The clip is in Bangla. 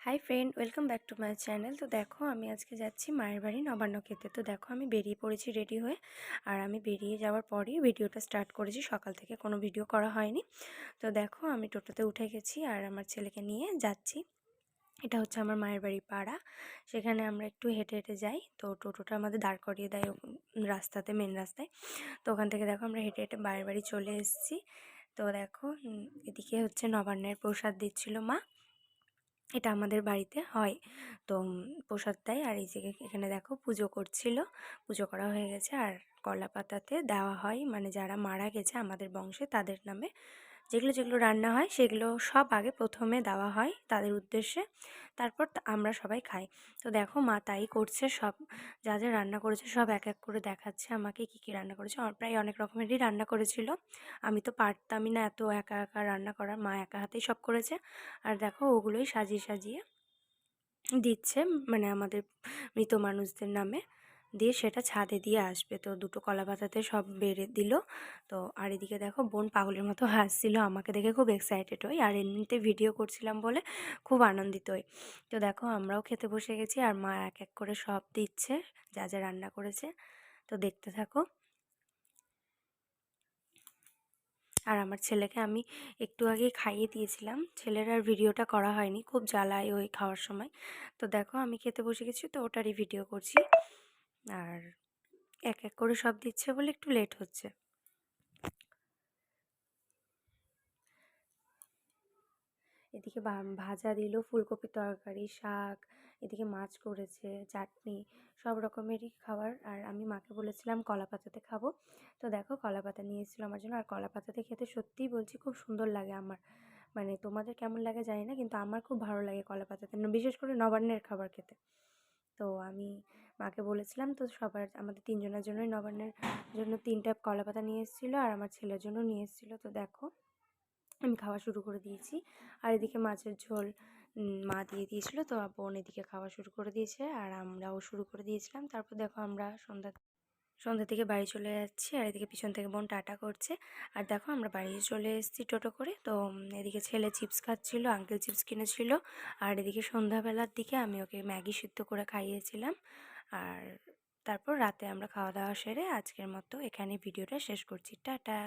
Hi friend, welcome back to my channel. তো দেখো, আমি আজকে যাচ্ছি মায়ের বাড়ি নবান্ন খেতে। তো দেখো, আমি বেরিয়ে পড়েছি রেডি হয়ে। আর আমি বেরিয়ে যাওয়ার পরই ভিডিওটা স্টার্ট করেছি, সকাল থেকে কোনো ভিডিও করা হয়নি। তো দেখো, আমি টোটোতে উঠে গেছি আর আমার ছেলেকে নিয়ে যাচ্ছি। এটা হচ্ছে আমার মায়ের বাড়ি পাড়া। সেখানে আমরা একটু হেঁটে হেঁটে যাই। তো টোটোটা আমাদের দাঁড় করিয়ে দেয় রাস্তাতে, মেন রাস্তায়। তো ওখান থেকে দেখো আমরা হেঁটে হেঁটে মায়ের বাড়ি চলে এসেছি। তো দেখো, এদিকে হচ্ছে নবান্নের প্রসাদ দিচ্ছিল মা। এটা আমাদের বাড়িতে হয়। তো প্রসাদ দেয়। আর এই যে এখানে দেখো পুজো করছিল, পুজো করা হয়ে গেছে। আর কলা পাতাতে দেওয়া হয়, মানে যারা মারা গেছে আমাদের বংশে তাদের নামে যেগুলো যেগুলো রান্না হয় সেগুলো সব আগে প্রথমে দেওয়া হয় তাদের উদ্দেশ্যে। তারপর আমরা সবাই খাই। তো দেখো, মা তাই করছে, সব যা যা রান্না করেছে সব এক এক করে দেখাচ্ছে আমাকে কী কী রান্না করেছে। প্রায় অনেক রকমেরই রান্না করেছিল। আমি তো পারতামই না এত একা একা রান্না করা, মা একা হাতেই সব করেছে। আর দেখো, ওগুলোই সাজিয়ে সাজিয়ে দিচ্ছে, মানে আমাদের মৃত মানুষদের নামে দিয়ে সেটা ছাদে দিয়ে আসবে। তো দুটো কলা পাতাতে সব বেড়ে দিল। তো আর এদিকে দেখো, বোন পাগলের মতো হাসছিল, আমাকে দেখে খুব এক্সাইটেড হই। আর এমনিতে ভিডিও করছিলাম বলে খুব আনন্দিত হই। তো দেখো, আমরাও খেতে বসে গেছি আর মা এক এক করে সব দিচ্ছে, যা যা রান্না করেছে। তো দেখতে থাকো। আর আমার ছেলেকে আমি একটু আগে খাইয়ে দিয়েছিলাম, ছেলের আর ভিডিওটা করা হয়নি, খুব জ্বালায় ওই খাওয়ার সময়। তো দেখো, আমি খেতে বসে গেছি, তো ওটারই ভিডিও করছি। আর এক এক করে সব দিচ্ছে বলে একটু লেট হচ্ছে। এদিকে ভাজা দিল, ফুলকপির তরকারি, শাক, এদিকে মাছ করেছে, চাটনি, সব রকমেরই খাবার। আর আমি মাকে বলেছিলাম কলা পাতাতে খাবো। তো দেখো, কলা পাতা নিয়ে এসেছিলো আমার জন্য। আর কলা পাতাতে খেতে সত্যিই বলছি খুব সুন্দর লাগে আমার, মানে তোমাদের কেমন লাগে জানি না, কিন্তু আমার খুব ভালো লাগে কলা পাতাতে, বিশেষ করে নবান্নের খাবার খেতে। তো আমি মাকে বলেছিলাম, তো সবার আমাদের তিনজনের জন্যই নবান্নের জন্য 3টা কলা পাতা নিয়ে এসেছিলো আর আমার ছেলের জন্য নিয়ে এসেছিলো। তো দেখো, আমি খাওয়া শুরু করে দিয়েছি। আর এদিকে মাছের ঝোল মা দিয়ে দিয়েছিলো, তো বোন এদিকে খাওয়া শুরু করে দিয়েছে আর আমরাও শুরু করে দিয়েছিলাম। তারপর দেখো, আমরা সন্ধ্যা থেকে বাড়ি চলে যাচ্ছি। আর এদিকে পিছন থেকে বোন টাটা করছে। আর দেখো, আমরা বাড়ি চলে এসেছি টোটো করে। তো এদিকে ছেলে চিপস খাচ্ছিল, আঙ্কেল চিপস কিনেছিল। আর এদিকে সন্ধ্যাবেলার দিকে আমি ওকে ম্যাগি সিদ্ধ করে খাইয়েছিলাম। আর তারপর রাতে আমরা খাওয়া দাওয়া সেরে আজকের মতো এখানে ভিডিওটা শেষ করছি। টাটা।